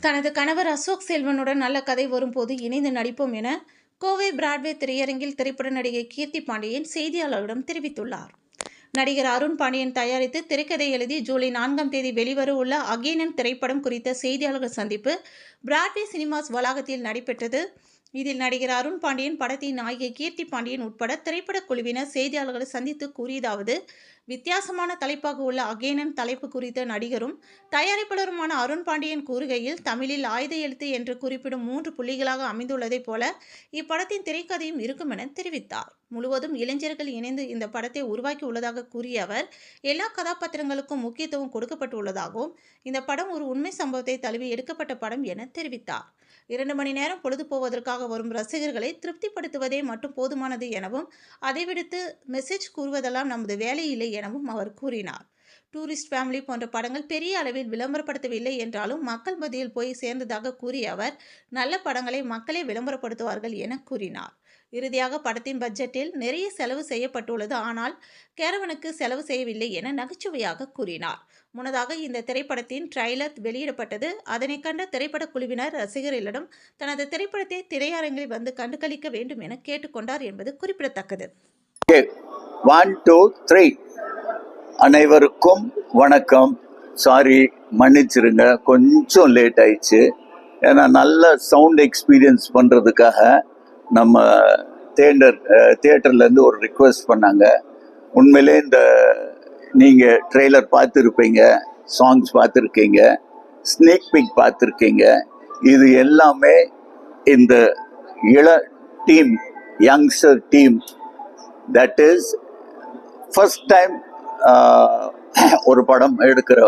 தனது கணவர் அசோக் செல்வனுடன் நல்ல கதை வரும்போது இணைந்து நடிப்போம் என கோவை பிராட்வே திரையரங்கில் திரைப்பட நடிகை கீர்த்தி பாண்டியன் செய்தியாளர்களிடம் தெரிவித்துள்ளார். நடிகர் அருண் பாண்டியன் தயாரித்து திரைக்கதை எழுதி ஜூலை 4ஆம் தேதி வெளிவர உள்ள அகெய்னன் திரைப்படம் குறித்த செய்தியாளர்கள் சந்திப்பு பிராட்வே சினிமாஸ் வளாகத்தில் நடைபெற்றது. இதில் நடிகர் அருண் பாண்டியன், படத்தின் நாயகி கீர்த்தி பாண்டியன் உட்பட திரைப்பட குழுவினர் செய்தியாளர்களை சந்தித்து கூறியதாவது: வித்தியாசமான தலைப்பாக உள்ள அகெய்னன் தலைப்பு குறித்த நடிகரும் தயாரிப்பாளருமான அருண் பாண்டியன் கூறுகையில், தமிழில் ஆயுத எழுத்து என்று குறிப்பிடும் 3 புள்ளிகளாக அமைந்துள்ளதைப் போல இப்படத்தின் திரைக்கதையும் இருக்கும் என தெரிவித்தார். முழுவதும் இளைஞர்கள் இணைந்து இந்த படத்தை உருவாக்கி உள்ளதாக கூறிய அவர், எல்லா கதாபாத்திரங்களுக்கும் முக்கியத்துவம் கொடுக்கப்பட்டுள்ளதாகவும் இந்த படம் ஒரு உண்மை சம்பவத்தை தழுவி எடுக்கப்பட்ட படம் என தெரிவித்தார். 2 மணி நேரம் பொழுது போவதற்காக வரும் ரசிகர்களை திருப்திப்படுத்துவதே மட்டும் போதுமானது எனவும், அதை விடுத்து மெசேஜ் கூறுவதெல்லாம் நமது வேலை இல்லை எனவும் அவர் கூறினார். டூரிஸ்ட் ஃபேமிலி போன்ற படங்கள் பெரிய அளவில் விளம்பரப்படுத்தவில்லை என்றாலும் மக்கள் மத்தியில் போய் சேர்ந்ததாக கூறிய அவர், நல்ல படங்களை மக்களே விளம்பரப்படுத்துவார்கள் என கூறினார். இறுதியாக படத்தின் பட்ஜெட்டில் நிறைய செலவு செய்யப்பட்டுள்ளது, ஆனால் கேரவனுக்கு செலவு செய்யவில்லை என நகைச்சுவையாக கூறினார். முன்னதாக இந்த திரைப்படத்தின் ட்ரைலர் வெளியிடப்பட்டது. அதனை கண்ட திரைப்பட குழுவினர் ரசிகர்களிடம் தனது திரைப்படத்தை திரையரங்கில் வந்து கண்டுகளிக்க வேண்டும் என கேட்டுக்கொண்டார் என்பது குறிப்பிடத்தக்கது. 1 2 3 அனைவருக்கும் வணக்கம். சாரி, மன்னிச்சிருங்க, கொஞ்சம் லேட் ஆயிடுச்சு. ஏன்னா நல்ல சவுண்ட் எக்ஸ்பீரியன்ஸ் பண்ணுறதுக்காக நம்ம தியேட்டர்லேருந்து ஒரு ரிக்வெஸ்ட் பண்ணாங்க. உண்மையிலே இந்த நீங்கள் ட்ரெய்லர் பார்த்துருப்பீங்க, சாங்ஸ் பார்த்துருக்கீங்க, ஸ்னேக் பிக் பார்த்துருக்கீங்க. இது எல்லாமே இந்த இள team, youngster team, that is first time ஒரு படம் எடுக்கிற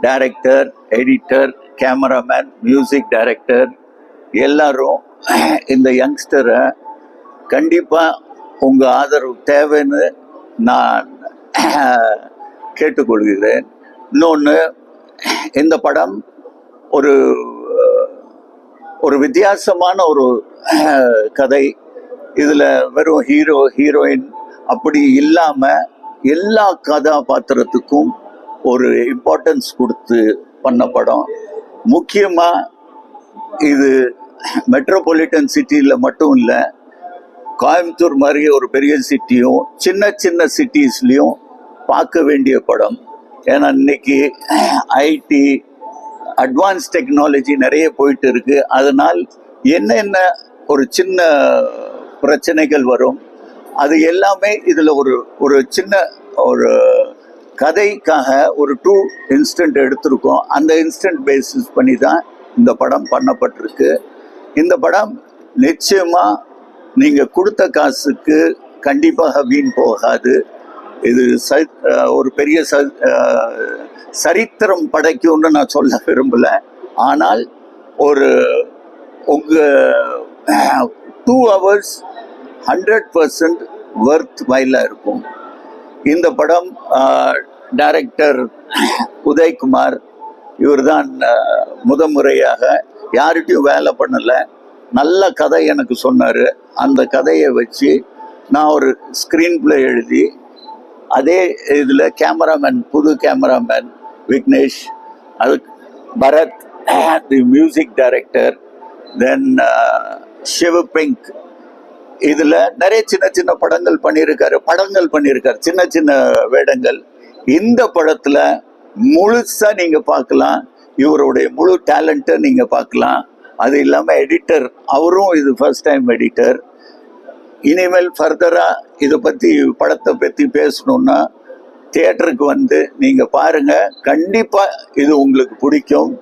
director, editor, cameraman, music director எல்லாரும் இந்த யங்ஸ்டரை கண்டிப்பாக உங்கள் ஆதரவு தேவைன்னு நான் கேட்டுக்கொள்கிறேன். இன்னொன்று, இந்த படம் ஒரு வித்தியாசமான ஒரு கதை. இதில் வெறும் ஹீரோ ஹீரோயின் அப்படி இல்லாமல் எல்லா கதாபாத்திரத்துக்கும் ஒரு இம்பார்ட்டன்ஸ் கொடுத்து பண்ண படம். முக்கியமாக இது மெட்ரோபாலிட்டன் சிட்டியில் மட்டும் இல்லை, கோயம்புத்தூர் மாதிரி ஒரு பெரிய சிட்டியும் சின்ன சின்ன சிட்டிஸ்லேயும் பார்க்க வேண்டிய படம். ஏன்னா இன்னைக்கு ஐடி அட்வான்ஸ் டெக்னாலஜி நிறைய போயிட்டு இருக்கு. அதனால் என்னென்ன ஒரு சின்ன பிரச்சனைகள் வரும், அது எல்லாமே இதில் ஒரு சின்ன ஒரு கதைக்காக ஒரு 2 இன்ஸ்டன்ட் எடுத்திருக்கோம். அந்த இன்ஸ்டன்ட் பேசிஸ் பண்ணி தான் இந்த படம் பண்ணப்பட்டிருக்கு. இந்த படம் நிச்சயமாக நீங்கள் கொடுத்த காசுக்கு கண்டிப்பாக வீண் போகாது. இது ஒரு பெரிய சரித்திரம் படைக்கும்னு நான் சொல்ல விரும்பலை. ஆனால் உங்கள் 2 hours 100% வர்த் வைலாக இருக்கும். இந்த படம் டைரக்டர் உதயகுமார், இவர் தான் முதன்முறையாக யார்கிட்டையும் வேலை பண்ணலை. நல்ல கதை எனக்கு சொன்னார். அந்த கதையை வச்சு நான் ஒரு ஸ்க்ரீன் பிளே எழுதி, அதே இதில் கேமராமேன், புது கேமராமேன் விக்னேஷ், அது பரத் தி மியூசிக் டைரக்டர், தென் சிவபிங்க். இதில் நிறைய சின்ன சின்ன படங்கள் பண்ணியிருக்காரு, சின்ன சின்ன வேடங்கள். இந்த படத்தில் முழுசாக நீங்கள் பார்க்கலாம், இவருடைய முழு டேலண்ட்டை நீங்கள் பார்க்கலாம். அது இல்லாமல் எடிட்டர், அவரும் இது ஃபர்ஸ்ட் டைம் எடிட்டர். இனிமேல் ஃபர்தராக இதை பற்றி, படத்தை பற்றி பேசணுன்னா தியேட்டருக்கு வந்து நீங்கள் பாருங்கள். கண்டிப்பாக இது உங்களுக்கு பிடிக்கும்.